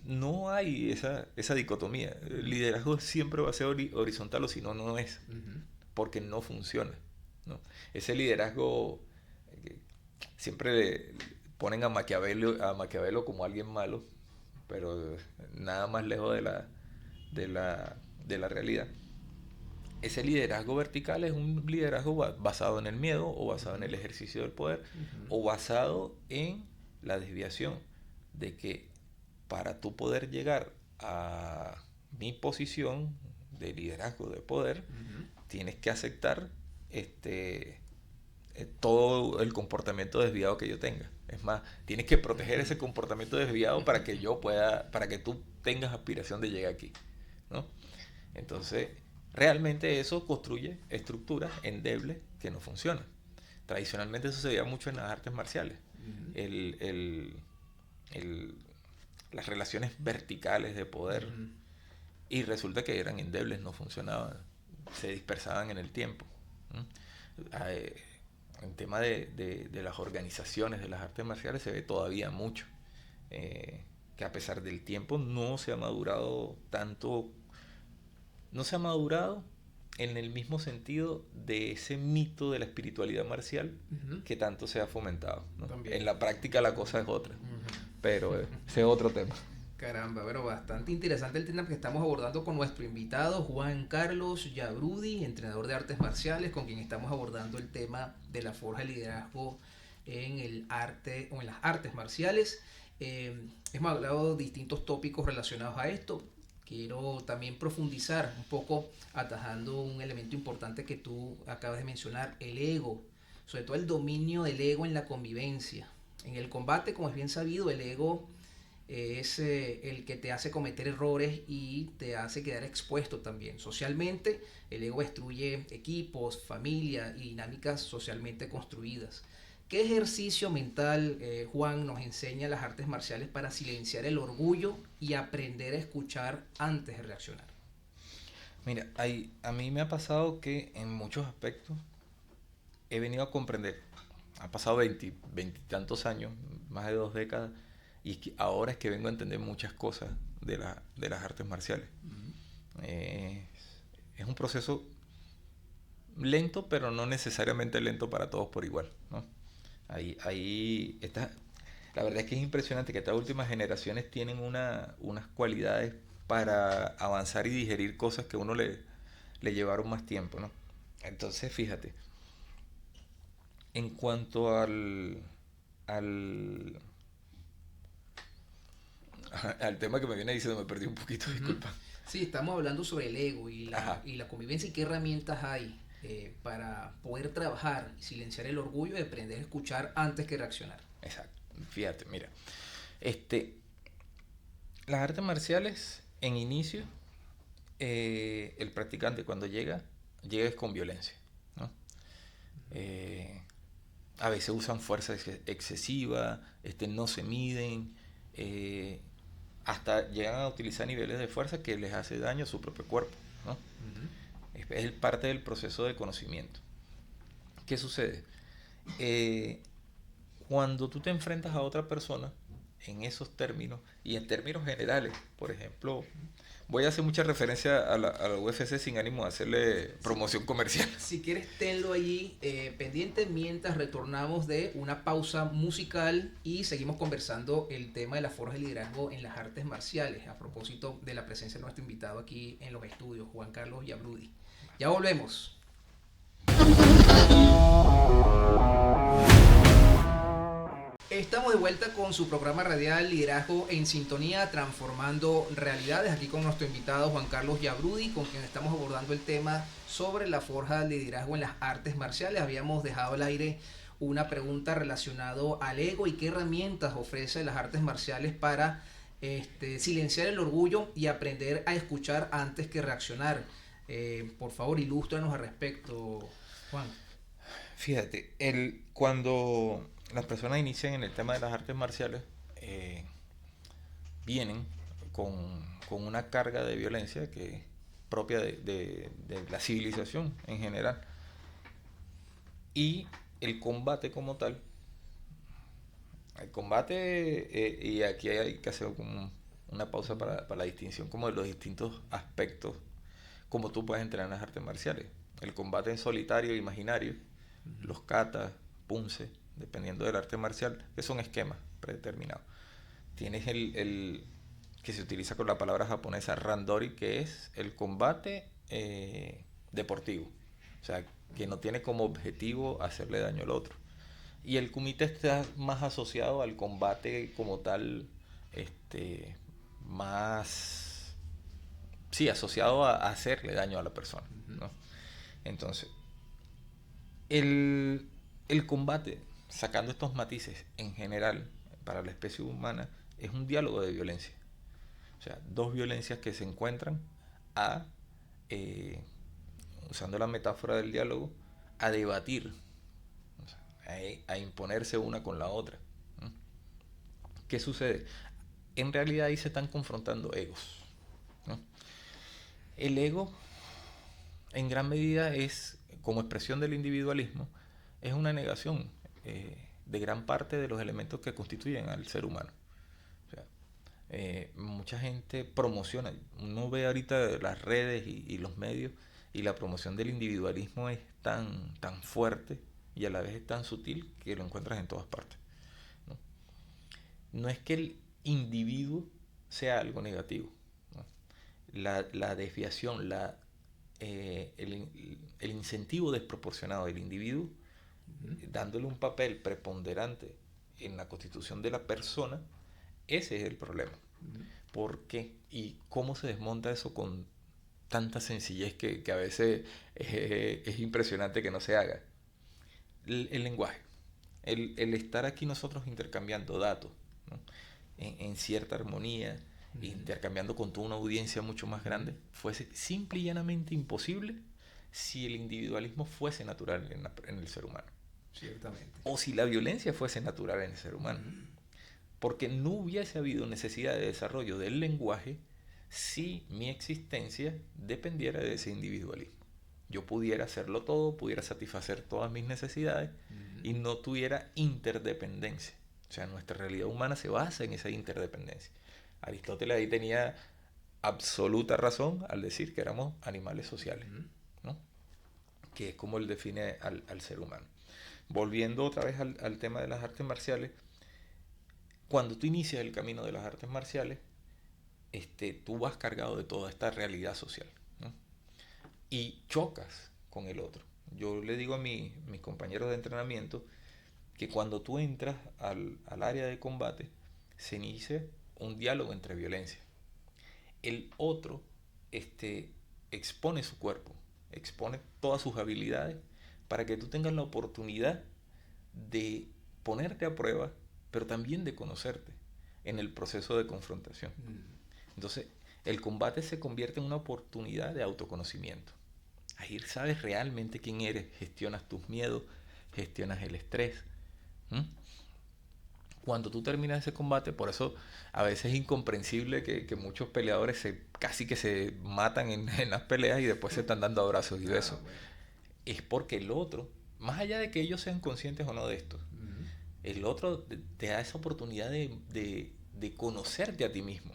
C: No hay esa dicotomía. El liderazgo siempre va a ser horizontal, o si no, no es. Porque no funciona, ¿no? Ese liderazgo, siempre le ponen a Maquiavelo como alguien malo, pero nada más lejos de la realidad. Ese liderazgo vertical es un liderazgo basado en el miedo, o basado en el ejercicio del poder, o basado en la desviación de que para tú poder llegar a mi posición de liderazgo, de poder, tienes que aceptar todo el comportamiento desviado que yo tenga. Es más, tienes que proteger ese comportamiento desviado para que para que tú tengas aspiración de llegar aquí, ¿no? Entonces, realmente eso construye estructuras endebles que no funcionan. Tradicionalmente eso se veía mucho en las artes marciales. Las relaciones verticales de poder. Y resulta que eran endebles, no funcionaban, se dispersaban en el tiempo. En tema de las organizaciones de las artes marciales se ve todavía mucho. Que a pesar del tiempo no se ha madurado tanto, no se ha madurado en el mismo sentido de ese mito de la espiritualidad marcial que tanto se ha fomentado, ¿no? En la práctica la cosa es otra, pero ese es otro tema.
B: Caramba, pero bastante interesante el tema que estamos abordando con nuestro invitado Juan Carlos Yabrudi, entrenador de artes marciales, con quien estamos abordando el tema de la forja de liderazgo en el arte o en las artes marciales. Hemos hablado de distintos tópicos relacionados a esto. Quiero también profundizar un poco atajando un elemento importante que tú acabas de mencionar, el ego, sobre todo el dominio del ego en la convivencia. En el combate, como es bien sabido, el ego es el que te hace cometer errores y te hace quedar expuesto también. Socialmente, el ego destruye equipos, familia y dinámicas socialmente construidas. ¿Qué ejercicio mental, Juan, nos enseña las artes marciales para silenciar el orgullo y aprender a escuchar antes de reaccionar?
C: Mira, a mí me ha pasado que en muchos aspectos he venido a comprender. Han pasado 20 y tantos años, más de 2 décadas, y ahora es que vengo a entender muchas cosas de las artes marciales. Es un proceso lento, pero no necesariamente lento para todos por igual, ¿no? La verdad es que es impresionante que estas últimas generaciones tienen unas cualidades para avanzar y digerir cosas que a uno le llevaron más tiempo, ¿no? Entonces, fíjate, en cuanto al tema que me viene diciendo, me perdí un poquito, disculpa.
B: Sí, estamos hablando sobre el ego y la convivencia y qué herramientas hay para poder trabajar y silenciar el orgullo y aprender a escuchar antes que reaccionar.
C: Exacto. Fíjate, mira. Las artes marciales, en inicio, el practicante cuando llega es con violencia, ¿no? A veces usan fuerza excesiva, no se miden, hasta llegan a utilizar niveles de fuerza que les hace daño a su propio cuerpo, ¿no? Es parte del proceso de conocimiento. ¿Qué sucede? Cuando tú te enfrentas a otra persona, en esos términos y en términos generales. Por ejemplo, voy a hacer mucha referencia a la UFC sin ánimo de hacerle promoción comercial.
B: Si quieres, tenlo allí pendiente mientras retornamos de una pausa musical y seguimos conversando el tema de la forja de liderazgo en las artes marciales, a propósito de la presencia de nuestro invitado aquí en los estudios, Juan Carlos Yabrudi. Ya volvemos. Estamos de vuelta con su programa radial Liderazgo en Sintonía, transformando realidades, aquí con nuestro invitado Juan Carlos Yabrudi, con quien estamos abordando el tema sobre la forja de liderazgo en las artes marciales. Habíamos dejado al aire una pregunta relacionada al ego y qué herramientas ofrece las artes marciales para silenciar el orgullo y aprender a escuchar antes que reaccionar. Por favor, ilústranos al respecto, Juan.
C: Fíjate, cuando las personas inician en el tema de las artes marciales, vienen con una carga de violencia que es propia de la civilización en general. Y el combate como tal, y aquí hay que hacer como una pausa para la distinción como de los distintos aspectos como tú puedes entrenar en las artes marciales. El combate en solitario, imaginario, los katas, punce, dependiendo del arte marcial, que son esquemas predeterminados. Tienes el que se utiliza con la palabra japonesa randori, que es el combate deportivo, o sea, que no tiene como objetivo hacerle daño al otro. Y el kumite está más asociado al combate como tal, más, sí, asociado a hacerle daño a la persona, ¿no? Entonces, el combate, sacando estos matices en general para la especie humana, es un diálogo de violencia. O sea, dos violencias que se encuentran usando la metáfora del diálogo, a debatir, o sea, a imponerse una con la otra. ¿Qué sucede? En realidad ahí se están confrontando egos, ¿no? El ego, en gran medida, es, como expresión del individualismo, es una negación de gran parte de los elementos que constituyen al ser humano. O sea, mucha gente promociona, uno ve ahorita las redes y los medios, y la promoción del individualismo es tan fuerte y a la vez es tan sutil que lo encuentras en todas partes, ¿no? No es que el individuo sea algo negativo, ¿no? La desviación, el incentivo desproporcionado del individuo, dándole un papel preponderante en la constitución de la persona, ese es el problema. ¿Por qué? ¿Y cómo se desmonta eso con tanta sencillez que a veces es impresionante que no se haga? El lenguaje. El estar aquí nosotros intercambiando datos, ¿no? en cierta armonía, intercambiando con toda una audiencia mucho más grande, fuese simple y llanamente imposible si el individualismo fuese natural en el ser humano.
B: Ciertamente.
C: O si la violencia fuese natural en el ser humano. Porque no hubiese habido necesidad de desarrollo del lenguaje si mi existencia dependiera de ese individualismo. Yo pudiera hacerlo todo, pudiera satisfacer todas mis necesidades y no tuviera interdependencia. O sea, nuestra realidad humana se basa en esa interdependencia. Aristóteles ahí tenía absoluta razón al decir que éramos animales sociales, ¿no? Que es como él define al ser humano. Volviendo otra vez al tema de las artes marciales, cuando tú inicias el camino de las artes marciales, tú vas cargado de toda esta realidad social, ¿no? Y chocas con el otro. Yo le digo a mis compañeros de entrenamiento que cuando tú entras al área de combate, se inicia un diálogo entre violencia. El otro expone su cuerpo, expone todas sus habilidades para que tú tengas la oportunidad de ponerte a prueba, pero también de conocerte en el proceso de confrontación. Entonces, el combate se convierte en una oportunidad de autoconocimiento. Ahí sabes realmente quién eres, gestionas tus miedos, gestionas el estrés. Cuando tú terminas ese combate, por eso a veces es incomprensible que muchos peleadores casi que se matan en las peleas y después se están dando abrazos y besos. Es porque el otro, más allá de que ellos sean conscientes o no de esto, el otro te da esa oportunidad de conocerte a ti mismo.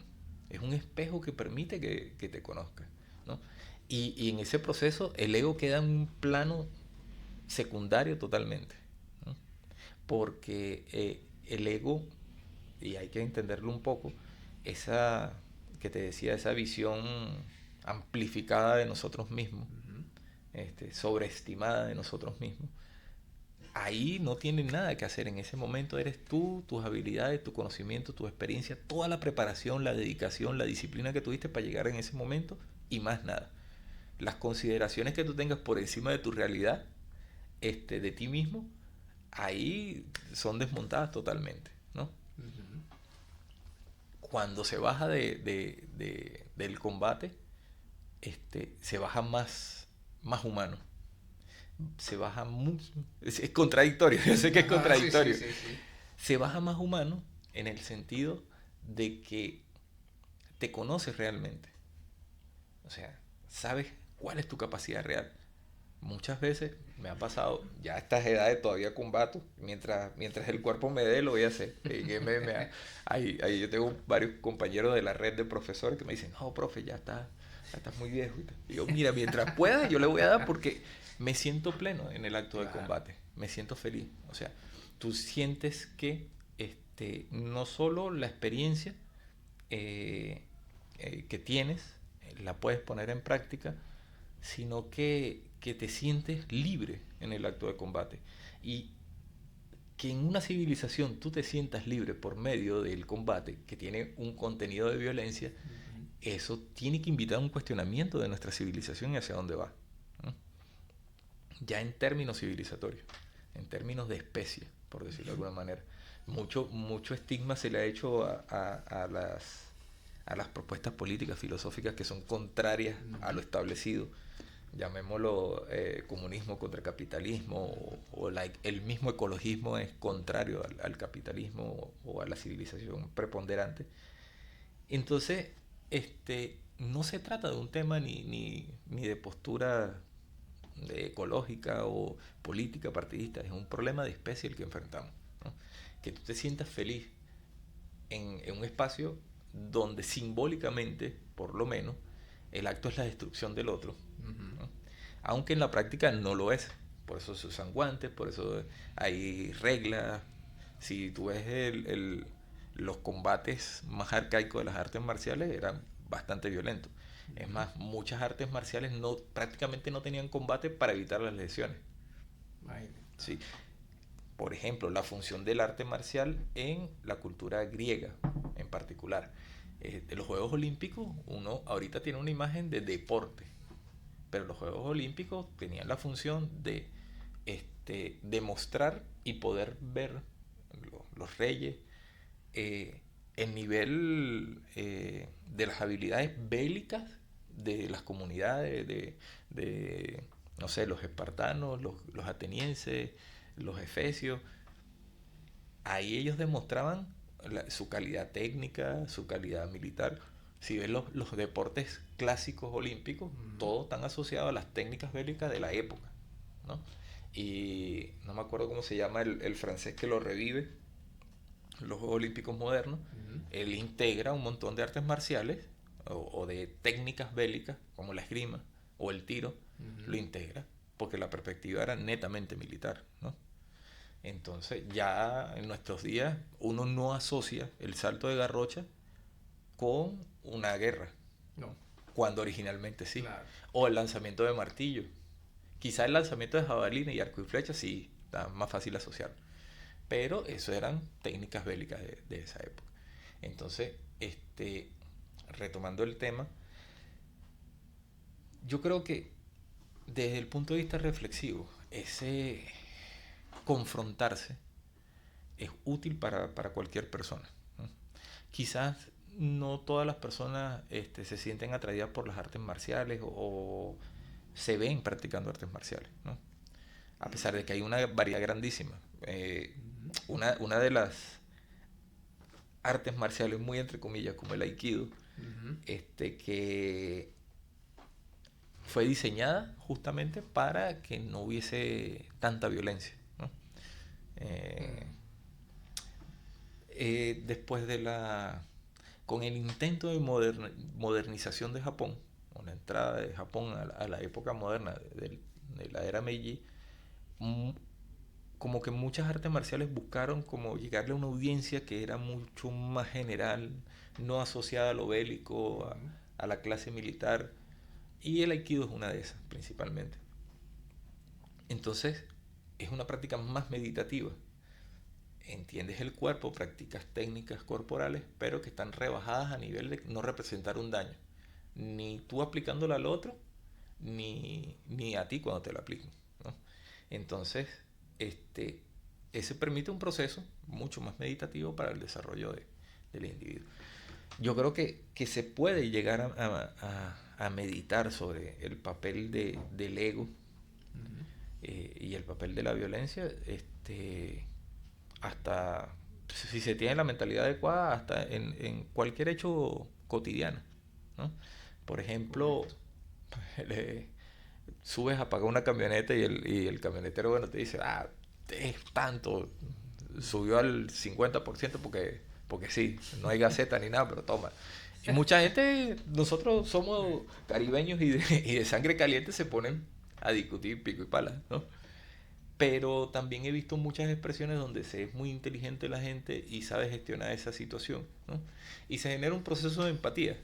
C: Es un espejo que permite que te conozcas, ¿no? Y en ese proceso el ego queda en un plano secundario totalmente, ¿no? Porque el ego, y hay que entenderlo un poco, esa que te decía, esa visión amplificada de nosotros mismos, sobreestimada de nosotros mismos, ahí no tienen nada que hacer. En ese momento eres tú, tus habilidades, tu conocimiento, tu experiencia, toda la preparación, la dedicación, la disciplina que tuviste para llegar en ese momento y más nada. Las consideraciones que tú tengas por encima de tu realidad, de ti mismo, ahí son desmontadas totalmente, ¿no? Uh-huh. Cuando se baja del combate, se baja más humano. Se baja mucho. Es contradictorio, yo sé que es contradictorio. Sí. Se baja más humano en el sentido de que te conoces realmente. O sea, sabes cuál es tu capacidad real. Muchas veces me ha pasado, ya a estas edades todavía combato, mientras el cuerpo me dé, lo voy a hacer. Ahí yo tengo varios compañeros de la red de profesores que me dicen, no, profe, ya estás muy viejo. Y yo, mira, mientras pueda, yo le voy a dar porque me siento pleno en el acto de combate, me siento feliz. O sea, tú sientes que no solo la experiencia que tienes, la puedes poner en práctica, sino que te sientes libre en el acto de combate. Y que en una civilización tú te sientas libre por medio del combate, que tiene un contenido de violencia, eso tiene que invitar a un cuestionamiento de nuestra civilización y hacia dónde va, ¿no? Ya en términos civilizatorios, en términos de especie, por decirlo de alguna manera. Mucho estigma se le ha hecho a las propuestas políticas, filosóficas que son contrarias a lo establecido. Llamémoslo comunismo contra capitalismo, o el mismo ecologismo es contrario al capitalismo o a la civilización preponderante. Entonces, no se trata de un tema ni de postura ecológica o política partidista, es un problema de especie el que enfrentamos, ¿no? Que tú te sientas feliz en un espacio donde simbólicamente, por lo menos, el acto es la destrucción del otro, ¿no? Aunque en la práctica no lo es. Por eso se usan guantes, por eso hay reglas. Si tú ves los combates más arcaicos de las artes marciales, eran bastante violentos. Es más, muchas artes marciales prácticamente no tenían combate para evitar las lesiones. Sí. Por ejemplo, la función del arte marcial en la cultura griega en particular. De los Juegos Olímpicos, uno ahorita tiene una imagen de deporte, pero los Juegos Olímpicos tenían la función de demostrar y poder ver los reyes el nivel de las habilidades bélicas de las comunidades de no sé, los espartanos, los atenienses, los efesios. Ahí ellos demostraban su calidad técnica, su calidad militar. Si ves los deportes clásicos olímpicos, todos están asociados a las técnicas bélicas de la época, ¿no? Y no me acuerdo cómo se llama el francés que lo revive, los Juegos Olímpicos modernos. Él integra un montón de artes marciales o de técnicas bélicas, como la esgrima o el tiro, lo integra, porque la perspectiva era netamente militar, ¿no? Entonces ya en nuestros días uno no asocia el salto de garrocha con una guerra, no, cuando originalmente sí. Claro. O el lanzamiento de martillo. Quizá el lanzamiento de jabalina y arco y flecha sí, está más fácil asociar. Pero eso eran técnicas bélicas de esa época. Entonces, retomando el tema, yo creo que desde el punto de vista reflexivo, ese confrontarse es útil para cualquier persona, ¿no? Quizás no todas las personas se sienten atraídas por las artes marciales o se ven practicando artes marciales, ¿no? A pesar de que hay una variedad grandísima. Una de las artes marciales muy entre comillas, como el aikido, que fue diseñada justamente para que no hubiese tanta violencia, ¿no? después con el intento de modernización de Japón, con la entrada de Japón a la época moderna de la era Meiji, como que muchas artes marciales buscaron como llegarle a una audiencia que era mucho más general, no asociada a lo bélico, a la clase militar, y el aikido es una de esas principalmente. Entonces es una práctica más meditativa, entiendes el cuerpo, practicas técnicas corporales, pero que están rebajadas a nivel de no representar un daño, ni tú aplicándola al otro, ni a ti cuando te lo apliquen, ¿no? Entonces ese permite un proceso mucho más meditativo para el desarrollo del individuo. Yo creo que se puede llegar a meditar sobre el papel del ego y el papel de la violencia, hasta si se tiene la mentalidad adecuada, hasta en cualquier hecho cotidiano, ¿no? Por ejemplo, subes a pagar una camioneta y el camionetero, bueno, te dice, es tanto, subió al 50% porque sí, no hay gaceta ni nada, pero toma. Y mucha gente, nosotros somos caribeños y de sangre caliente, se ponen a discutir pico y pala, ¿no? Pero también he visto muchas expresiones donde se es muy inteligente la gente y sabe gestionar esa situación, ¿no? Y se genera un proceso de empatía.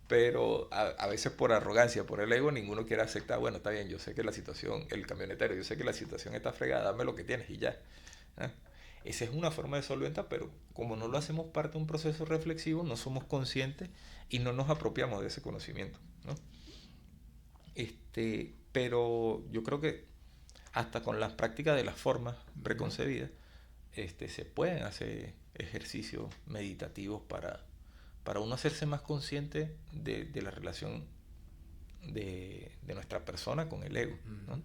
C: Pero a veces por arrogancia, por el ego, ninguno quiere aceptar, bueno, está bien, yo sé que la situación, el camionetero, yo sé que la situación está fregada, dame lo que tienes y ya, ¿eh? Esa es una forma de solventar, pero como no lo hacemos parte de un proceso reflexivo, no somos conscientes y no nos apropiamos de ese conocimiento, ¿no? Pero yo creo que hasta con las prácticas de las formas preconcebidas, se pueden hacer ejercicios meditativos para uno hacerse más consciente de la relación de nuestra persona con el ego, ¿no?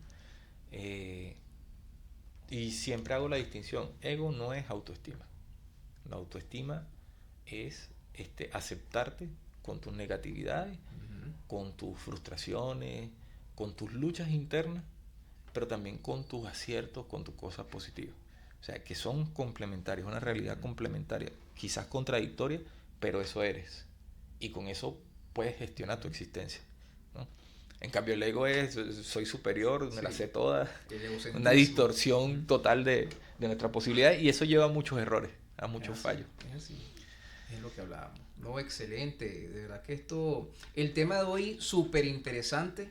C: Y siempre hago la distinción, ego no es autoestima. La autoestima es aceptarte con tus negatividades, con tus frustraciones, con tus luchas internas, pero también con tus aciertos, con tus cosas positivas. O sea, que son complementarios, una realidad complementaria, quizás contradictoria, pero eso eres. Y con eso puedes gestionar tu existencia, ¿no? En cambio, el ego es, soy superior, me la sé toda, una distorsión total de nuestra posibilidad, y eso lleva a muchos errores, a muchos fallos.
B: Es así. Es lo que hablábamos. No, excelente. De verdad que el tema de hoy, súper interesante.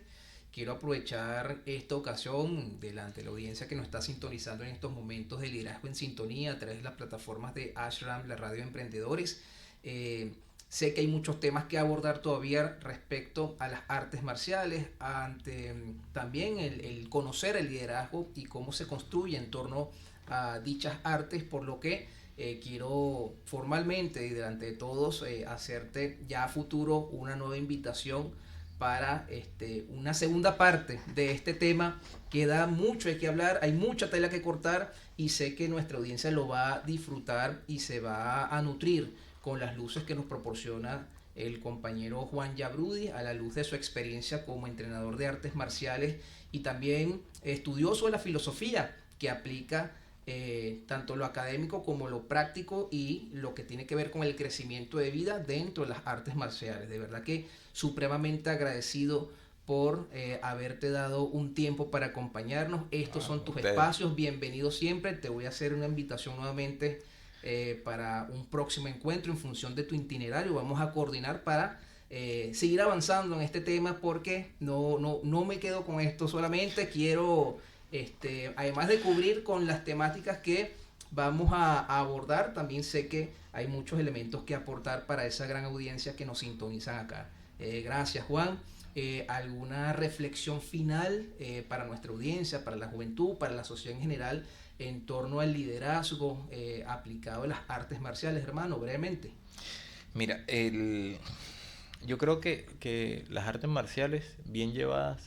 B: Quiero aprovechar esta ocasión delante de la audiencia que nos está sintonizando en estos momentos de liderazgo en sintonía a través de las plataformas de Ashram, la radio de emprendedores. Sé que hay muchos temas que abordar todavía respecto a las artes marciales, también el conocer el liderazgo y cómo se construye en torno a dichas artes, por lo que quiero formalmente y delante de todos hacerte ya a futuro una nueva invitación para una segunda parte de este tema. Queda mucho de qué hablar, hay mucha tela que cortar y sé que nuestra audiencia lo va a disfrutar y se va a nutrir con las luces que nos proporciona el compañero Juan Yabrudi a la luz de su experiencia como entrenador de artes marciales y también estudioso de la filosofía que aplica tanto lo académico como lo práctico y lo que tiene que ver con el crecimiento de vida dentro de las artes marciales. De verdad que supremamente agradecido por haberte dado un tiempo para acompañarnos. Estos son tus espacios, bienvenido siempre. Te voy a hacer una invitación nuevamente para un próximo encuentro en función de tu itinerario. Vamos a coordinar para seguir avanzando en este tema, porque no me quedo con esto solamente. Quiero además de cubrir con las temáticas que vamos a abordar, también sé que hay muchos elementos que aportar para esa gran audiencia que nos sintonizan acá. Gracias, Juan. ¿Alguna reflexión final para nuestra audiencia, para la juventud, para la sociedad en general, en torno al liderazgo aplicado a las artes marciales, hermano, brevemente?
C: Mira, yo creo que las artes marciales bien llevadas,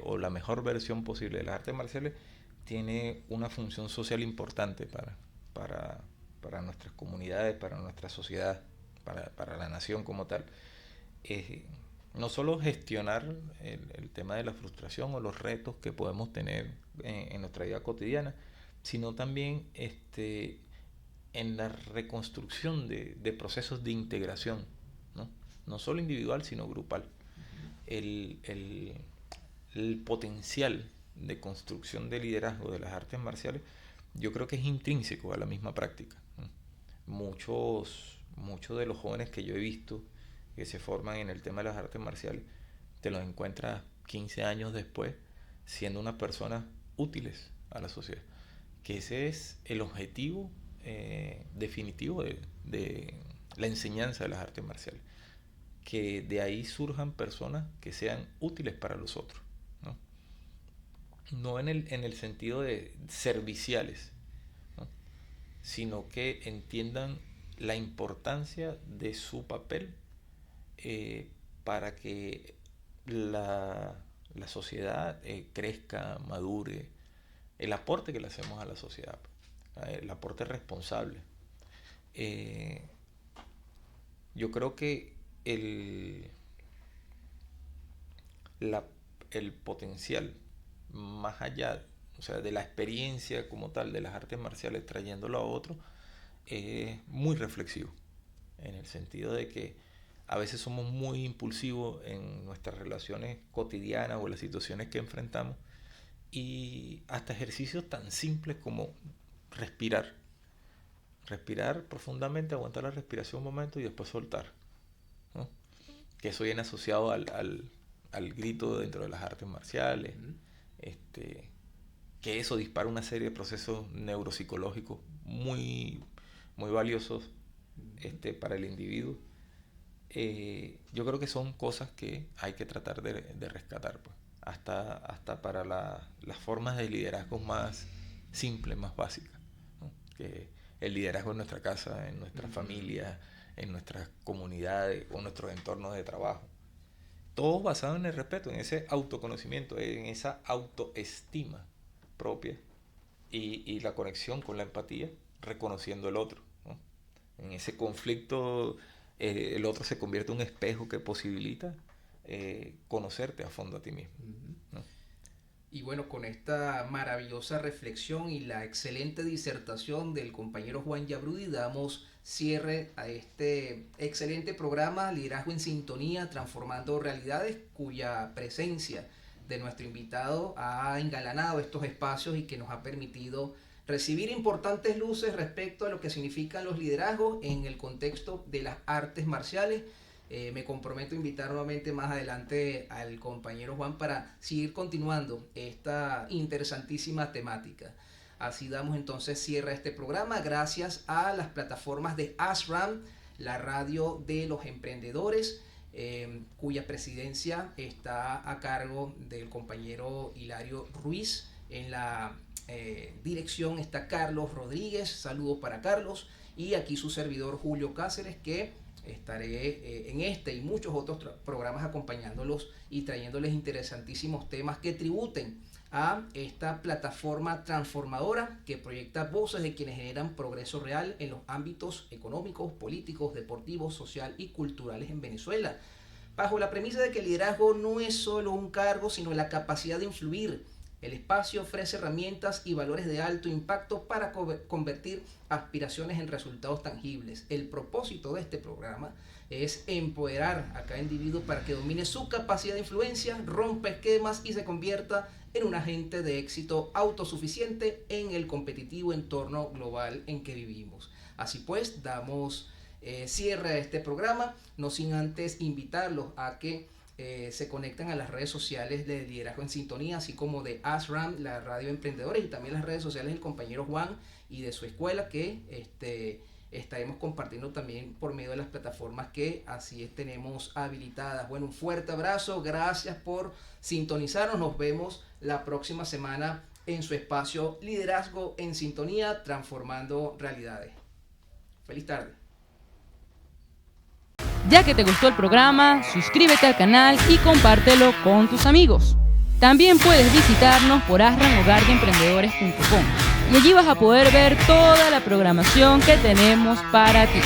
C: o la mejor versión posible de las artes marciales, tiene una función social importante para nuestras comunidades, para nuestra sociedad, para la nación como tal. No solo gestionar el tema de la frustración o los retos que podemos tener en nuestra vida cotidiana, sino también en la reconstrucción de procesos de integración, ¿no? No solo individual, sino grupal. El potencial de construcción de liderazgo de las artes marciales, yo creo que es intrínseco a la misma práctica, ¿no? Muchos de los jóvenes que yo he visto que se forman en el tema de las artes marciales, te los encuentras 15 años después siendo unas personas útiles a la sociedad. Que ese es el objetivo definitivo de la enseñanza de las artes marciales. Que de ahí surjan personas que sean útiles para los otros, ¿no? No en el sentido de serviciales, ¿no? Sino que entiendan la importancia de su papel para que la sociedad crezca, madure, el aporte que le hacemos a la sociedad, el aporte responsable. Yo creo que el potencial, más allá, o sea, de la experiencia como tal de las artes marciales trayéndolo a otro, es muy reflexivo, en el sentido de que a veces somos muy impulsivos en nuestras relaciones cotidianas o en las situaciones que enfrentamos, y hasta ejercicios tan simples como respirar profundamente, aguantar la respiración un momento y después soltar, ¿no? Que eso viene asociado al grito dentro de las artes marciales, que eso dispara una serie de procesos neuropsicológicos muy, muy valiosos para el individuo. Yo creo que son cosas que hay que tratar de rescatar, pues, hasta para las formas de liderazgo más simples, más básicas, ¿no? Que el liderazgo en nuestra casa, en nuestra familia, en nuestras comunidades o nuestros entornos de trabajo. Todo basado en el respeto, en ese autoconocimiento, en esa autoestima propia y la conexión con la empatía, reconociendo el otro, ¿no? En ese conflicto, el otro se convierte en un espejo que posibilita conocerte a fondo a ti mismo, ¿no?
B: Y bueno, con esta maravillosa reflexión y la excelente disertación del compañero Juan Yabrudi, damos cierre a este excelente programa Liderazgo en Sintonía, Transformando Realidades, cuya presencia de nuestro invitado ha engalanado estos espacios y que nos ha permitido recibir importantes luces respecto a lo que significan los liderazgos en el contexto de las artes marciales. Me comprometo a invitar nuevamente más adelante al compañero Juan para seguir continuando esta interesantísima temática. Así damos entonces cierre a este programa gracias a las plataformas de ASRAM, la radio de los emprendedores, cuya presidencia está a cargo del compañero Hilario Ruiz. En la dirección está Carlos Rodríguez, saludos para Carlos, y aquí su servidor Julio Cáceres, que estaré en este y muchos otros programas acompañándolos y trayéndoles interesantísimos temas que tributen a esta plataforma transformadora que proyecta voces de quienes generan progreso real en los ámbitos económicos, políticos, deportivos, social y culturales en Venezuela, bajo la premisa de que el liderazgo no es solo un cargo, sino la capacidad de influir. El espacio ofrece herramientas y valores de alto impacto para convertir aspiraciones en resultados tangibles. El propósito de este programa es empoderar a cada individuo para que domine su capacidad de influencia, rompa esquemas y se convierta en un agente de éxito autosuficiente en el competitivo entorno global en que vivimos. Así pues, damos cierre a este programa, no sin antes invitarlos a que se conectan a las redes sociales de Liderazgo en Sintonía, así como de ASRAM, la radio emprendedores, y también las redes sociales del compañero Juan y de su escuela, que estaremos compartiendo también por medio de las plataformas que así tenemos habilitadas. Bueno, un fuerte abrazo, gracias por sintonizarnos, nos vemos la próxima semana en su espacio Liderazgo en Sintonía, Transformando Realidades. Feliz tarde.
A: Ya que te gustó el programa, suscríbete al canal y compártelo con tus amigos. También puedes visitarnos por asramhogardeemprendedores.com y allí vas a poder ver toda la programación que tenemos para ti.